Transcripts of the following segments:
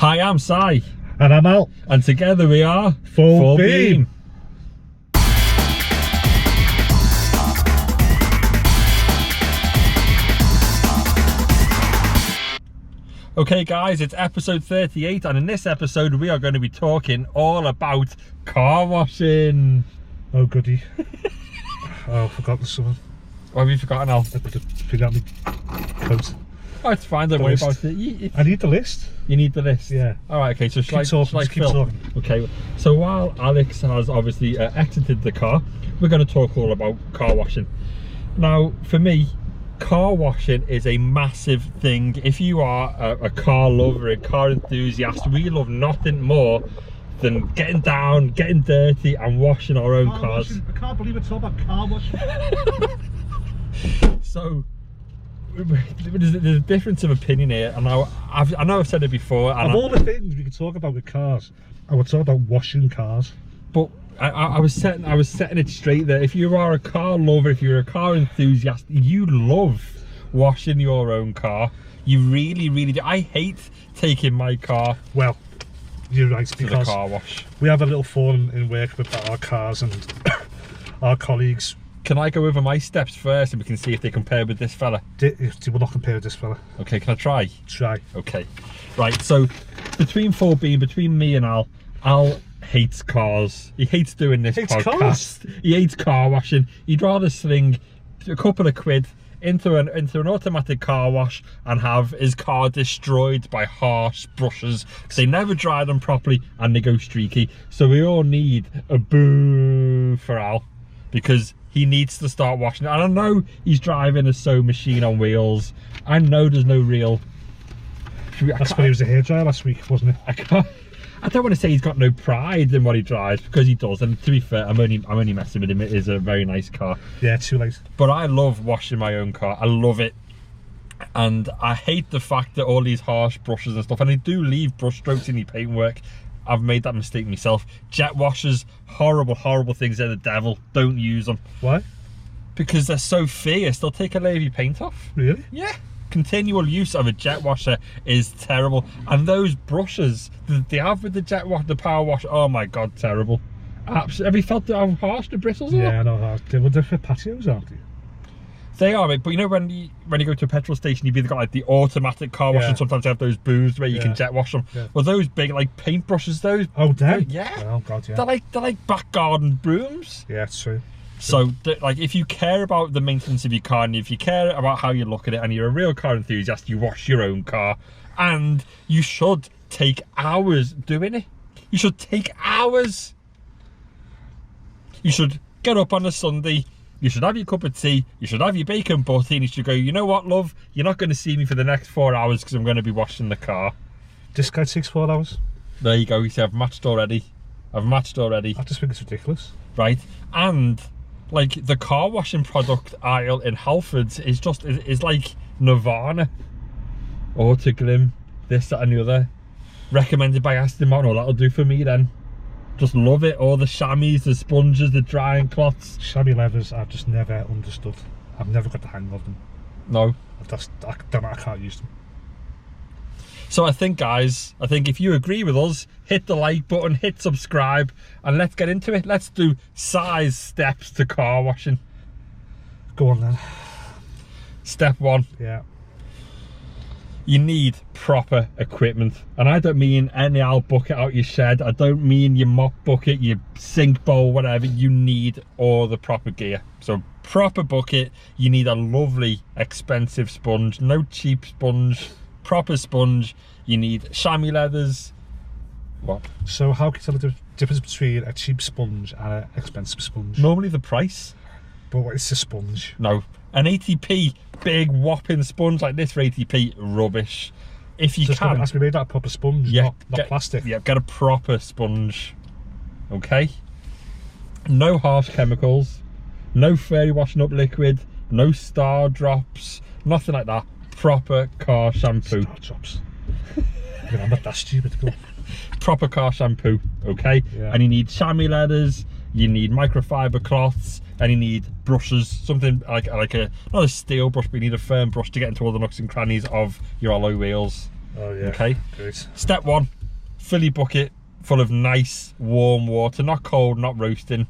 Hi, I'm Si. And I'm Al. And together we are Full Beam. Okay guys, it's episode 38 and in this episode we are going to be talking all about car washing. Oh goody. Oh, I've forgotten something. What have you forgotten, Al? I put a figure on my coat. Oh, it's fine, don't worry about it. I need the list. You need the list? Yeah. Alright, okay, so Keep talking. Okay, so while Alex has obviously exited the car, we're going to talk all about car washing. Now, for me, car washing is a massive thing. If you are a car lover, a car enthusiast, we love nothing more than getting down, getting dirty and washing our own cars. I can't believe it's all about car washing. So there's a difference of opinion here, and I know I've said it before. And of all the things we could talk about with cars, I would talk about washing cars. But I was setting it straight there. If you are a car lover, if you're a car enthusiast, you love washing your own car. You really, really do. I hate taking my car. Well, you're right, to the because car wash. We have a little forum in work with our cars and our colleagues. Can I go over my steps first and we can see if they compare with this fella? They will not compare with this fella. Okay, can I try? Try. Okay. Right, so between me and Al hates cars. He hates doing this podcast. Cars. He hates car washing. He'd rather sling a couple of quid into an automatic car wash and have his car destroyed by harsh brushes. They never dry them properly and they go streaky. So we all need a boo for Al, because he needs to start washing it. And I know he's driving a sewing machine on wheels. I know there's no real... That's when he was a hairdryer last week, wasn't it? I don't want to say he's got no pride in what he drives, because he does. And to be fair, I'm only messing with him. It is a very nice car. Yeah, too late. But I love washing my own car. I love it. And I hate the fact that all these harsh brushes and stuff, and they do leave brush strokes in your paintwork. I've made that mistake myself. Jet washers, horrible, horrible things. They're the devil. Don't use them. Why? Because they're so fierce. They'll take a layer of your paint off. Really? Yeah. Continual use of a jet washer is terrible. And those brushes that they have with the jet wash, the power wash, oh my god, terrible. Absolutely. Have you felt how harsh the bristles are? Yeah, I know. They're for patios, aren't they? They are, but you know when you go to a petrol station, you've either got like the automatic car wash, and sometimes they have those booths where you can jet wash them. Yeah. Well, those big like paint brushes, those. Oh, damn. Yeah. Oh god, yeah. They're like back garden brooms. Yeah, it's true. So, like, if you care about the maintenance of your car, and if you care about how you look at it, and you're a real car enthusiast, you wash your own car, and you should take hours doing it. You should take hours. You should get up on a Sunday. You should have your cup of tea, you should have your bacon butty, and you should go, you know what, love? You're not going to see me for the next 4 hours because I'm going to be washing the car. This guy takes 4 hours. There you go, you say, I've matched already. I just think it's ridiculous. Right, and like the car washing product aisle in Halfords is like Nirvana. Autoglim, this, that and the other. Recommended by Aston Martin, that'll do for me then. Just love it. All the chamois, the sponges, the drying cloths. Chamois leathers, I've just never understood. I've never got the hang of them. No. I can't use them. So I think, guys, if you agree with us, hit the like button, hit subscribe, and let's get into it. Let's do size steps to car washing. Go on then. Step 1. Yeah. You need proper equipment, and I don't mean any old bucket out your shed. I don't mean your mop bucket, your sink bowl, whatever. You need all the proper gear. So proper bucket, you need a lovely expensive sponge, no cheap sponge, proper sponge. You need chamois leathers. What? So how can you tell the difference between a cheap sponge and an expensive sponge? Normally the price. But what is a sponge? No, an 80p big whopping sponge like this for 80p, rubbish. If you can, it has to be made out of proper sponge, yeah, not plastic. Yeah, get a proper sponge. Okay. No harsh chemicals, no fairy washing up liquid, no star drops, nothing like that. Proper car shampoo. Star drops. I'm not that stupid. Proper car shampoo, okay? Yeah. And you need chamois leathers, you need microfiber cloths, and you need brushes, something like not a steel brush, but you need a firm brush to get into all the nooks and crannies of your alloy wheels. Oh yeah. Okay. Great. Step 1, fill your bucket full of nice warm water, not cold, not roasting.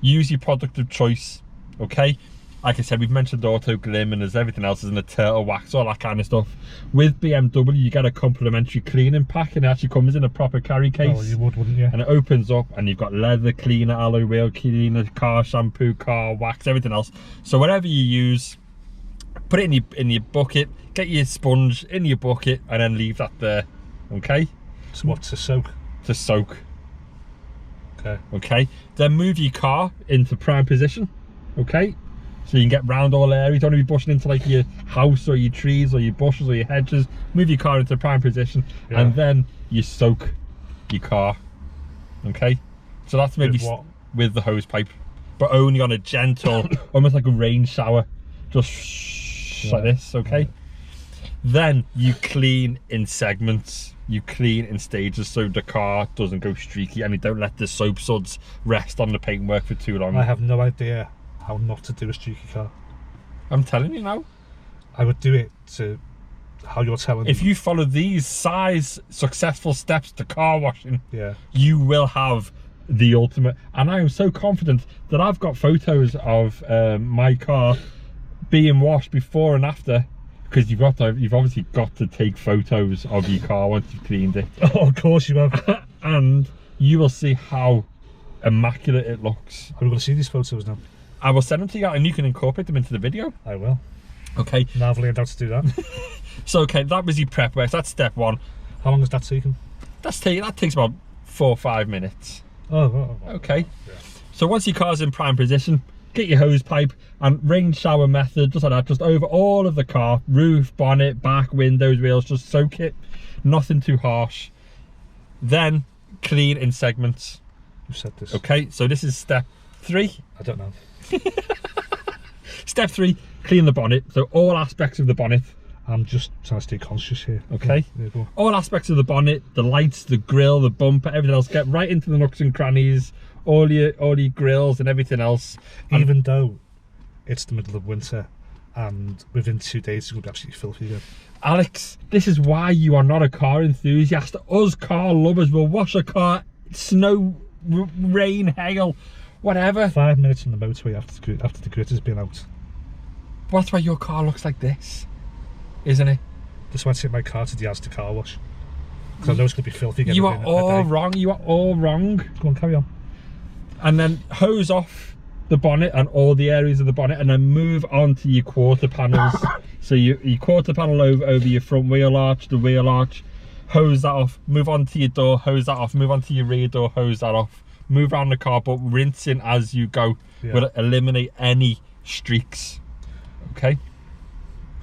Use your product of choice, okay? Like I said, we've mentioned Auto Glim and there's everything else, there's a turtle wax, all that kind of stuff. With BMW, you get a complimentary cleaning pack and it actually comes in a proper carry case. Oh, you would, wouldn't you? And it opens up and you've got leather cleaner, alloy wheel cleaner, car shampoo, car wax, everything else. So whatever you use, put it in your bucket, get your sponge in your bucket and then leave that there, okay? So what, to soak? To soak. Okay. Okay, then move your car into prime position, okay? So you can get round all areas. You don't want to be bushing into like your house or your trees or your bushes or your hedges. Move your car into prime position, Yeah. and then you soak your car, okay? So that's maybe With what? with the hose pipe, but only on a gentle, almost like a rain shower, just like this, okay? Yeah. Then you clean in segments. You clean in stages so the car doesn't go streaky and you don't let the soap suds rest on the paintwork for too long. I have no idea how not to do a streaky car. I'm telling you now. I would do it to how you're telling If me. you follow these successful steps to car washing, Yeah. you will have the ultimate. And I am so confident that I've got photos of my car being washed before and after. Because you've obviously got to take photos of your car once you've cleaned it. Oh, of course you have. And you will see how immaculate it looks. Are we going to see these photos now? I will send them to you and you can incorporate them into the video. I will. Okay, Now I've learned how to do that. so okay, that was your prep work. That's step 1. How long has that taken? That takes about 4 or 5 minutes. Oh. Okay. Yeah. So once your car's in prime position, get your hose pipe and rain shower method, just like that, just over all of the car, roof, bonnet, back, windows, wheels, just soak it, nothing too harsh. Then clean in segments. You said this. Okay, so this is step 3. I don't know. Step 3, clean the bonnet. So all aspects of the bonnet. I'm just trying to stay conscious here. Okay. Yeah, go on. All aspects of the bonnet, the lights, the grille, the bumper, everything else. Get right into the nooks and crannies, all your grills and everything else. And Even though it's the middle of winter and within 2 days it's going to be absolutely filthy again. Alex, this is why you are not a car enthusiast. Us car lovers will wash a car, snow, rain, hail, whatever. 5 minutes on the motorway after the grit has been out. That's why your car looks like this, isn't it? That's why I take my car to the Asda car wash. Because I know it's going to be filthy again. You are within a all day. wrong. You are all wrong. Go on, carry on. And then hose off the bonnet and all the areas of the bonnet, and then move on to your quarter panels. So your quarter panel over your front wheel arch, the wheel arch, hose that off, move on to your door, hose that off, move on to your rear door, hose that off, move around the car, but rinsing as you go will eliminate any streaks. Okay?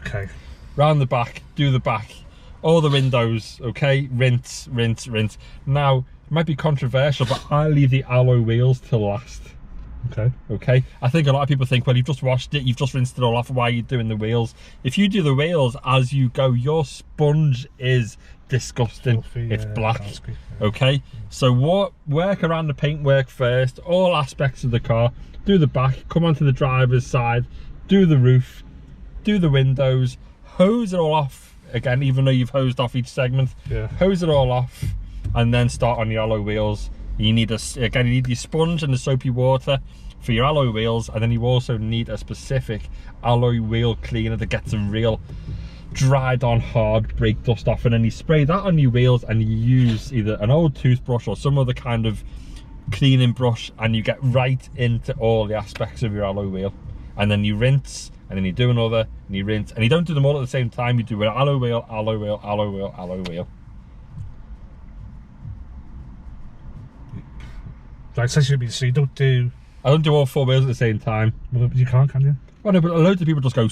Okay. Round the back, do the back, all the windows, okay? Rinse, rinse, rinse. Now, it might be controversial, but I leave the alloy wheels till last. Okay. Okay, I think a lot of people think, well, you've just washed it, you've just rinsed it all off, why are you doing the wheels? If you do the wheels as you go, your sponge is disgusting. Filthy, It's black. nasty, Okay, so work around the paintwork first, all aspects of the car. Do the back, come onto the driver's side, do the roof, do the windows, hose it all off again, even though you've hosed off each segment. Yeah. Hose it all off and then start on the alloy wheels. You need you need your sponge and the soapy water for your alloy wheels, and then you also need a specific alloy wheel cleaner that gets them real dried on hard, brake dust off, and then you spray that on your wheels and you use either an old toothbrush or some other kind of cleaning brush, and you get right into all the aspects of your alloy wheel. And then you rinse, and then you do another, and you rinse, and you don't do them all at the same time. You do an alloy wheel, alloy wheel, alloy wheel, alloy wheel. Right, so you don't do... I don't do all 4 wheels at the same time. Well, you can't, can you? Well, no, but loads of people just go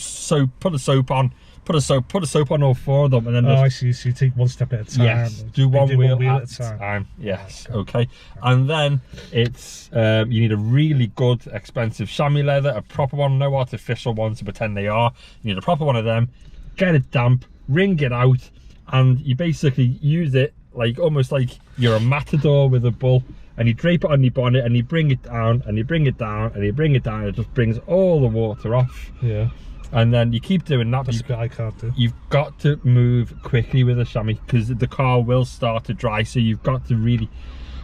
put a soap on all 4 of them, and then Oh, just, I see. So you take one step at a time. yes, do one wheel at a a time. Yes, Okay. okay. And then it's you need a really good, expensive chamois leather, a proper one, no artificial ones to pretend they are. You need a proper one of them. Get it damp, wring it out, and you basically use it like almost like you're a matador with a bull. And you drape it on your bonnet, and you bring it down, and you bring it down, and you bring it down. It just brings all the water off. Yeah. And then you keep doing that. That's a bit I can't do. You've got to move quickly with a chamois because the car will start to dry, so you've got to really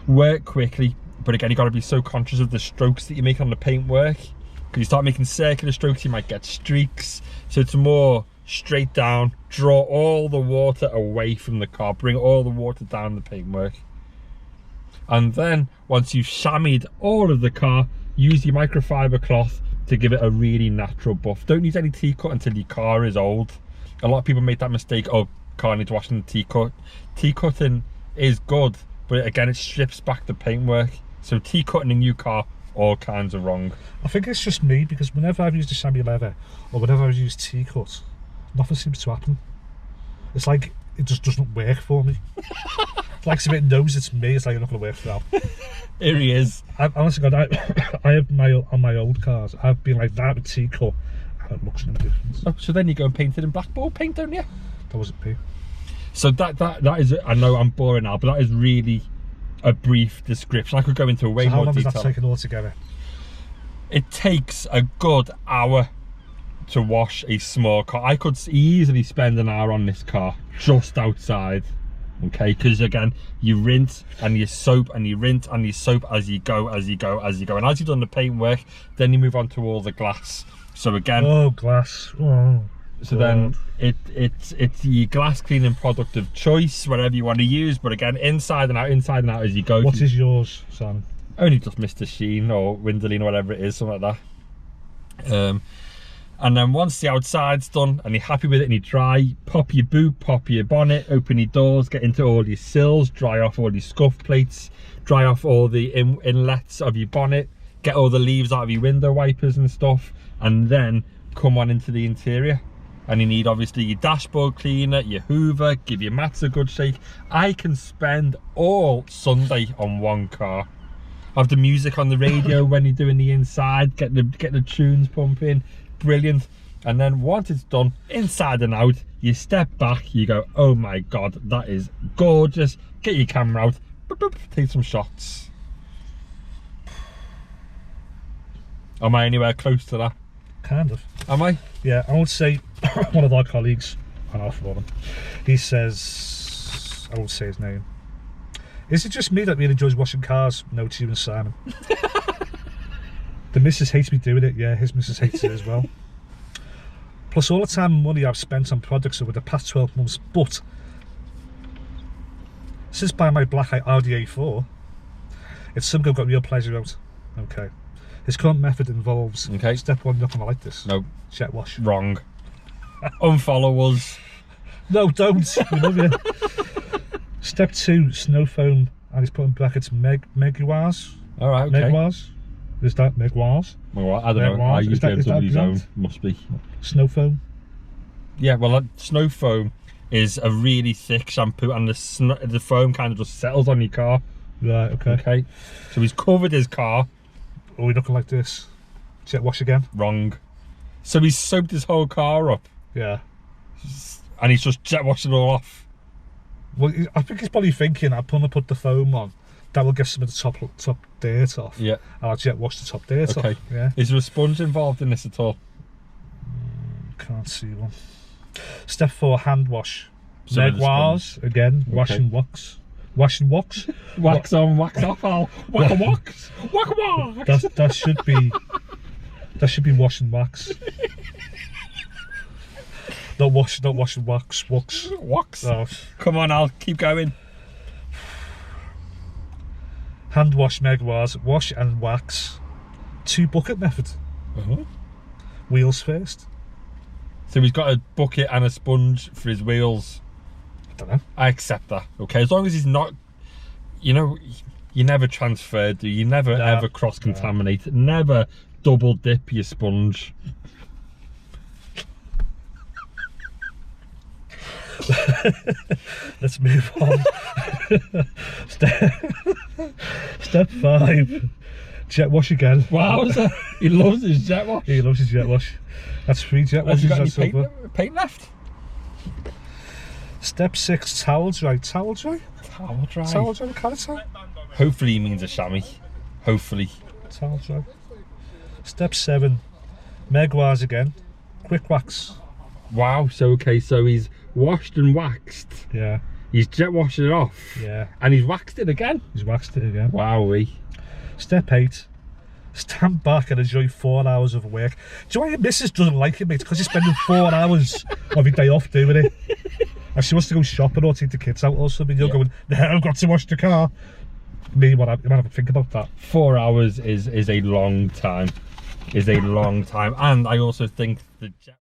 work quickly. But again, you've got to be so conscious of the strokes that you make on the paintwork. Because you start making circular strokes, you might get streaks. So it's more straight down, draw all the water away from the car, bring all the water down the paintwork. And then once you've chamoised all of the car, use your microfiber cloth to give it a really natural buff. Don't use any T-cut until your car is old. A lot of people make that mistake, oh, car needs washing the T-cut. T-cutting is good, but again, it strips back the paintwork. So T-cutting a new car, all kinds of wrong. I think it's just me, because whenever I've used a chamois leather, or whenever I've used T-cut, nothing seems to happen. It's like it just doesn't work for me. It's like if it knows it's me, it's like, you're not going to work for that. Here he is. Honestly, God, I have on my old cars, I've been like that with T-cut, and it looks no difference. Oh, so then you go and paint it in blackboard paint, don't you? That wasn't me. So that is, I know I'm boring now, but that is really a brief description. I could go into way So how more long detail. does that take all together? It takes a good hour to wash a small car. I could easily spend an hour on this car just outside, okay? Because again, you rinse and you soap and you rinse and you soap as you go, and as you've done the paintwork, then you move on to all the glass. So again, Oh, glass. Oh, so God. then it's your glass cleaning product of choice, whatever you want to use, but again, inside and out as you go. What is yours, Simon? Only just Mr. Sheen or Windoline or whatever it is, something like that. And then once the outside's done and you're happy with it and you dry, pop your boot, pop your bonnet, open your doors, get into all your sills, dry off all your scuff plates, dry off all the inlets of your bonnet, get all the leaves out of your window wipers and stuff, and then come on into the interior. And you need obviously your dashboard cleaner, your hoover, give your mats a good shake. I can spend all Sunday on one car. Have the music on the radio when you're doing the inside, get the tunes pumping, brilliant. And then once it's done, inside and out, you step back, you go, oh my God, that is gorgeous. Get your camera out, boop, boop, take some shots. Am I anywhere close to that? Kind of. Am I? Yeah, I would say one of our colleagues, and I'll follow him, he says, I won't say his name, is it just me that really enjoys washing cars? No, to you and Simon. The missus hates me doing it, yeah, his missus hates it as well. Plus all the time and money I've spent on products over the past 12 months, but since buying my black Audi A4, it's something I've got real pleasure out. Okay. His current method involves, Okay. step one, you're not going to like this. No. Jet wash. Wrong. Unfollow us. No, don't. We love you. Step two, snow foam, and he's put in brackets Meguiar's. All right, okay. Meguiar's? Is that Meguiar's? Well, I don't know. I Is use that BMW's own. brand? Must be. Snow foam. Yeah, well, snow foam is a really thick shampoo, and the foam kind of just settles on your car. Right, okay. Okay. So he's covered his car. Are we looking like this? Jet wash again? Wrong. So he's soaped his whole car up, Yeah. and he's just jet washed it all off. Well, I think he's probably thinking, I'm going to put the foam on. That will get some of the top dirt off. Yeah. And I'll jet wash the top dirt Okay. off. Yeah. Is there a sponge involved in this at all? Can't see one. Step four, hand wash. So with a Meguiar's again. Wash Okay. and wax. Wash and wax. Wax on, wax off, Al. Whack a wax. Whack a wax. That should be. That should be wash and wax. Not wash and wax. Wax. Wax. Oh. Come on, Al. Keep going. Hand wash Meguiar's. Wash and wax. 2 bucket method. Wheels first. So he's got a bucket and a sponge for his wheels. I don't know. I accept that, okay? As long as he's not, you know, you never transfer, do you? Never ever cross-contaminate. Never double dip your sponge. Let's move on. Step 5. Jet wash again. Wow, he loves his jet wash. He loves his jet wash. That's 3 jet Has he washes. got any That's over. paint left? Step 6, towel dry. Towel dry? Towel dry. Towel dry, can I tell? Hopefully he means a chamois. Hopefully. Towel dry. Step 7, Meguiar's again. quick wax. Wow. So okay, so he's washed and waxed. Yeah, He's jet washed it off. yeah. And he's waxed it again. He's waxed it again. Wowee. Step 8. Stand back and enjoy 4 hours of work. Do you know why your missus doesn't like it, mate? Because you're spending 4 hours of your day off doing it. And she wants to go shopping or take the kids out or something. You're going, no, I've got to wash the car. Me, you might have to think about that. 4 hours is a long time. Is a long time. And I also think the jet.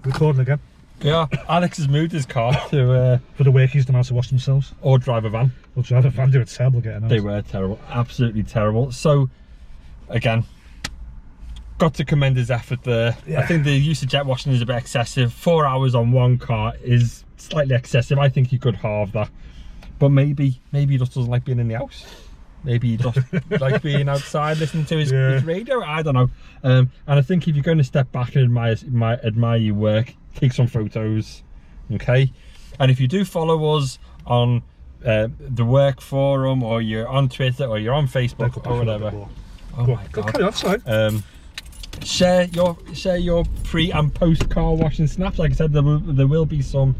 Recording again. Yeah, Alex has moved his car to For the work he's done, how to wash themselves. or drive a van. We'll drive a van, do it terrible getting out. They were terrible, absolutely terrible. So, again, got to commend his effort there. Yeah. I think the use of jet washing is a bit excessive. 4 hours on one car is slightly excessive. I think he could halve that. But maybe he just doesn't like being in the house. Maybe he does like being outside listening to his radio. I don't know. And I think if you're going to step back and admire your work, take some photos, okay? And if you do follow us on the work forum, or you're on Twitter, or you're on Facebook, or whatever. Oh my Go god! carry on, sorry. Share your pre and post car washing snaps. Like I said, there will be some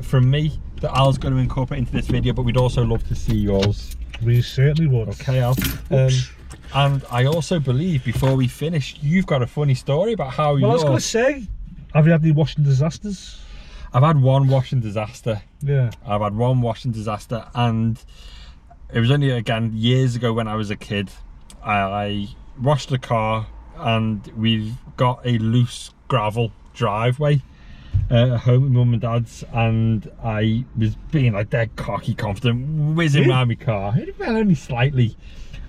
from me that Al's going to incorporate into this video, but we'd also love to see yours. We certainly would. Okay, Al. And I also believe, before we finish, you've got a funny story about how Well, I was going to say, have you had any washing disasters? I've had one washing disaster. Yeah. I've had one washing disaster, and it was only, again, years ago when I was a kid. I washed the car, and we've got a loose gravel driveway at home with mum and dad's, and I was being like dead cocky confident, whizzing around my car. It fell only slightly,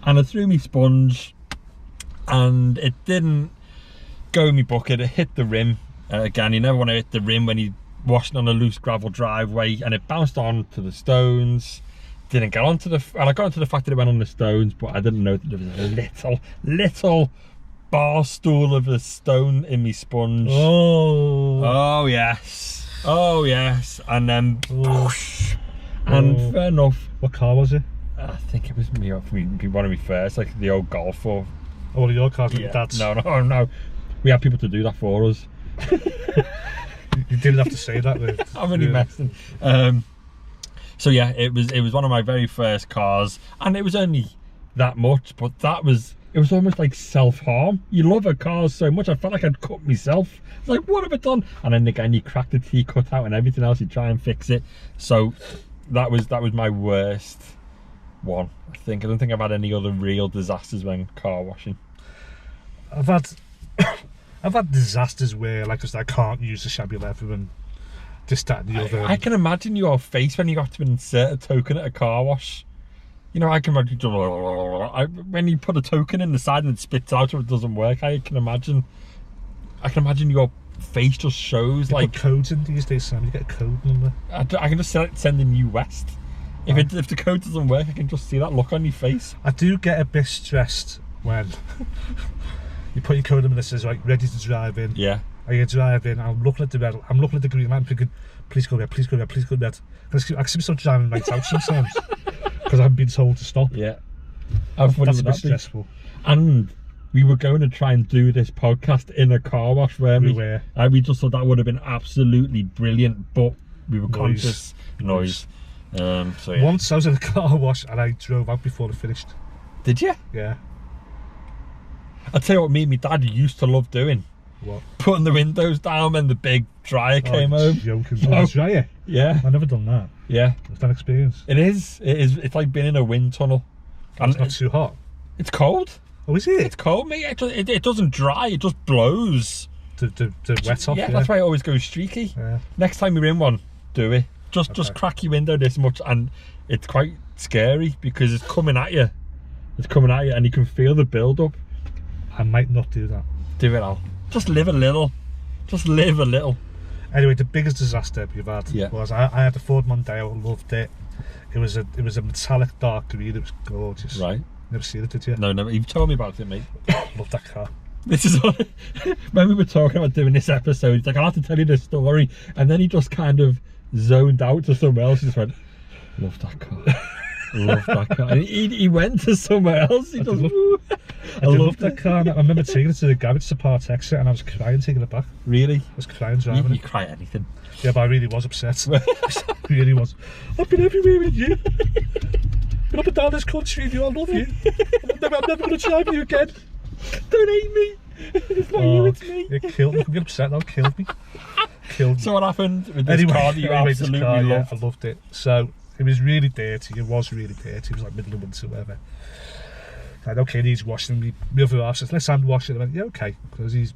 and I threw me sponge, and it didn't go in my bucket. It hit the rim. Again, you never want to hit the rim when you're washing on a loose gravel driveway, and it bounced onto the stones. Didn't get onto the, and I got onto the fact that it went on the stones, but I didn't know that there was a little bar stool of a stone in me sponge. Oh yes, oh yes. And then and fair enough. What car was it? I think it was one of my first, like the old Golf. Or one of your cars with yeah. your dad's? No, we had people to do that for us. You didn't have to say that. I'm only messing. So yeah, it was one of my very first cars, and it was only that much, but it was almost like self-harm. You love a car so much, I felt like I'd cut myself. It's like, what have I done? And then again, you crack the T cut out and everything else, you try and fix it. So that was my worst one, I think. I don't think I've had any other real disasters when car washing. I've had disasters where, like, I can't use the shabby leather and this, that, and the other. I can imagine your face when you got to insert a token at a car wash. You know, I can imagine when you put a token in the side and it spits out or it doesn't work. I can imagine your face just shows you like put codes in these days, Sam. You get a code number. I can just send in New West. If the code doesn't work, I can just see that look on your face. I do get a bit stressed when you put your code in and it says, like, ready to drive in. Yeah. And you drive in, I'm looking at the red, I'm looking at the green light, I'm thinking, please go red, please go red, please go red. I can see myself driving right out sometimes because I've been told to stop. Yeah. How funny That's would a bit that be? stressful. And we were going to try and do this podcast in a car wash, weren't we? We were. We just thought that would have been absolutely brilliant, but we were conscious. Noise. So yeah. Once I was in a car wash and I drove out before it finished. Did you? Yeah. I'll tell you what me and my dad used to love doing. What? Putting the windows down when the big dryer came home. Joking. No. Oh, dryer? Yeah. I've never done that. Yeah. It's that experience. It is. It's like being in a wind tunnel. And it's not too hot. It's cold. Oh, is it? It's cold, mate. It doesn't dry. It just blows. To wet off. Yeah, that's why it always goes streaky. Yeah. Next time you're in one, do it. Just Okay. crack your window this much, and it's quite scary because it's coming at you. It's coming at you, and you can feel the build up. I might not do that. Do it, Al. Just live a little. Just live a little. Anyway, the biggest disaster you've had was I had a Ford Mondeo. Loved it. It was a metallic dark green. It was gorgeous. Right. Never seen it, did you? No, never. You've told me about it, mate. Love that car. This is when we were talking about doing this episode. He's like, I'll have to tell you this story, and then he just kind of zoned out to somewhere else. He just went, love that car. Love that car. And he went to somewhere else. He just, I loved that car. I remember taking it to the garage to part exit and I was crying taking it back. Really? I was crying driving You it. cry at anything. Yeah, but I really was upset. Really was. I've been everywhere with you. Been up and down this country with you. I love you. I'm never going to drive you again. Don't hate me. It's not you, it's me. It killed me. I'm getting upset now. Killed me. Killed me. So what happened with this car that you this absolutely car, loved? yeah, I loved it. So it was really dirty. It was really dirty. It was like middle of winter, whatever. Like, okay, it needs washing. My other half says, let's hand wash it. I went, yeah, okay. Because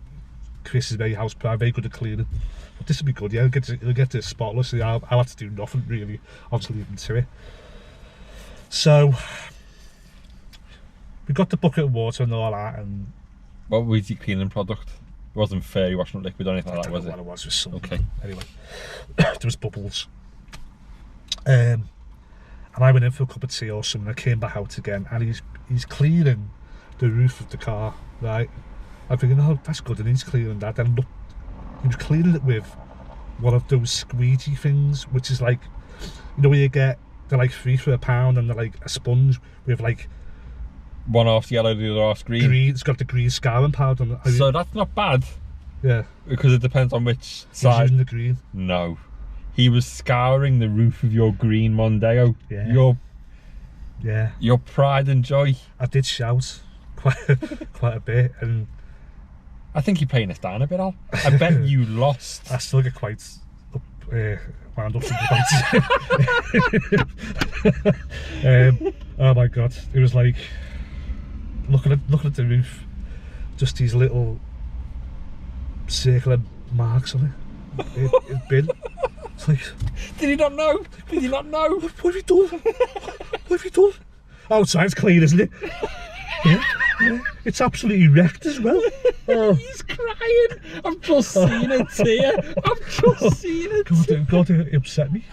Chris is very house proud, very good at cleaning. But this will be good, yeah. He'll get this spotless. I'll have to do nothing really. I'll just leave him to it. So we got the bucket of water and all that, and What was your cleaning product? It wasn't fairy washing up liquid or anything I like don't that, was know it? what it was something. Okay. Anyway, there was bubbles. And I went in for a cup of tea or something. I came back out again, and he's cleaning the roof of the car, right? I'm thinking, oh, that's good, and he's cleaning that. Then look, he was cleaning it with one of those squeegee things, which is like, you know, where you get, they're like £3 for £1, and they're like a sponge with like One half's yellow, the other half's green. It's got the green scouring powder on it. So that's not bad, Yeah, because it depends on which he's side. using the green. No. He was scouring the roof of your green Mondeo. Yeah. Your pride and joy. I did shout quite a bit, and I think you're playing us down a bit, Al. I bet you lost. I still get quite wound up oh my god, it was like looking at the roof, just these little circular marks on it. It's been. It's like, Did he not know? Did he not know? what have you done? What have you done? Outside's clean, isn't it? Yeah. It's absolutely wrecked as well. Oh. He's crying. I've just seen a tear. I've just seen it. God, it upset me.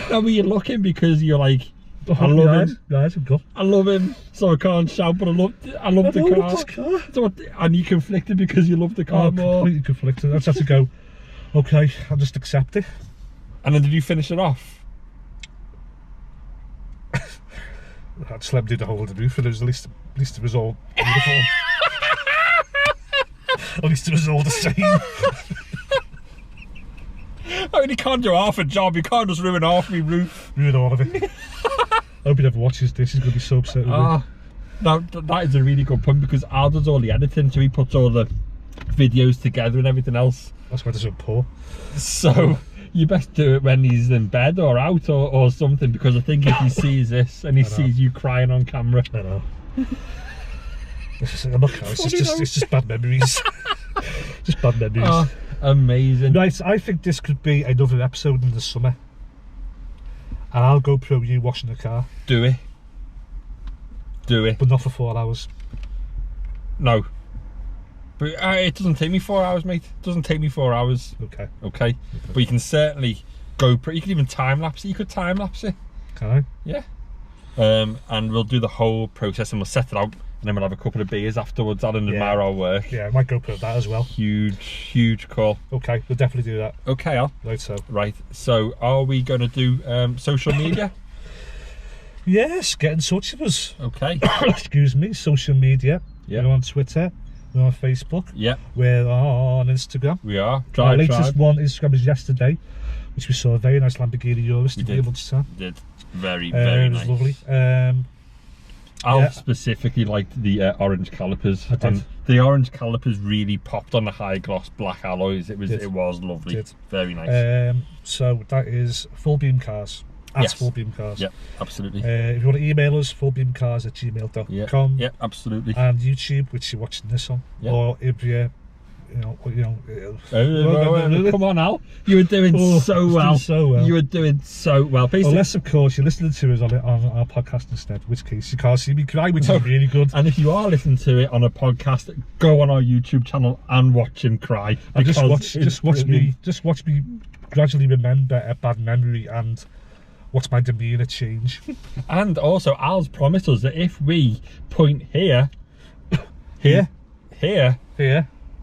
Now were you looking because you're like, I love him. Right, I'm gone. I love him, so I can't shout, but I love the car. This car. So, and you conflicted because you love the car more. Completely conflicted. I just had to go, okay, I'll just accept it. And then did you finish it off? I just let him do the whole of the roof, and at least it was all beautiful. At least it was all the same. I mean, you can't do half a job. You can't just ruin half my roof. Ruin all of it. I hope he never watches this. He's going to be so upset with me. Now, that is a really good point, because Al does all the editing, so he puts all the videos together and everything else. That's why they're so poor. So you best do it when he's in bed or out or something, because I think if he sees this and he sees you crying on camera. I know. I'm not crying. It's just bad memories. Just bad memories. Oh, amazing. Right, I think this could be another episode in the summer. And I'll go pro you washing the car. Do it. Do it. But not for 4 hours. No. But it doesn't take me 4 hours, mate. It doesn't take me 4 hours. Okay. But you can certainly you can even time lapse it. You could time lapse it. Can I? Yeah. And we'll do the whole process, and we'll set it out, and then we'll have a couple of beers afterwards. I'll admire our work. Yeah, I might go pro that as well. Huge call. Okay, we'll definitely do that. Okay, Al. Right, so are we going to do social media? Yes, get in touch with us. Okay. Excuse me, social media. Yeah. We're on Twitter, we're on Facebook, Yeah, we're on Instagram. we are. Our latest one Instagram was yesterday, which we saw a very nice Lamborghini Urus We to be did. able to tell. Did very It nice. was lovely. Al Yeah. specifically liked the orange calipers. I did. And the orange calipers really popped on the high gloss black alloys. It was lovely. Did. Very nice. So that is Full Beam Cars. At Yes. Full Beam Cars. Yeah, absolutely. If you want to email us, fullbeamcars@gmail.com. Yeah, absolutely. And YouTube, which you're watching this on, Yeah. or if you, Come on, Al. You were doing so well. You were doing so well. Basically, unless of course you're listening to us on our podcast instead, in which case you can't see me cry, which is really good. and if you are listening to it on a podcast, go on our YouTube channel and watch him cry. And just because watch me gradually remember a bad memory and watch my demeanour change. And also, Al's promised us that if we point here, Here,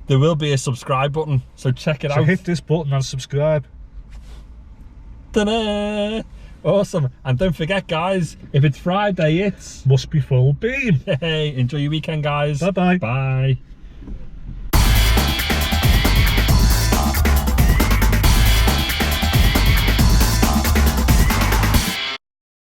there will be a subscribe button. So check it so out. hit this button and subscribe. Ta-da! Awesome. And don't forget, guys, if it's Friday, it's Must be full beam. hey, enjoy your weekend, guys. Bye-bye. Bye.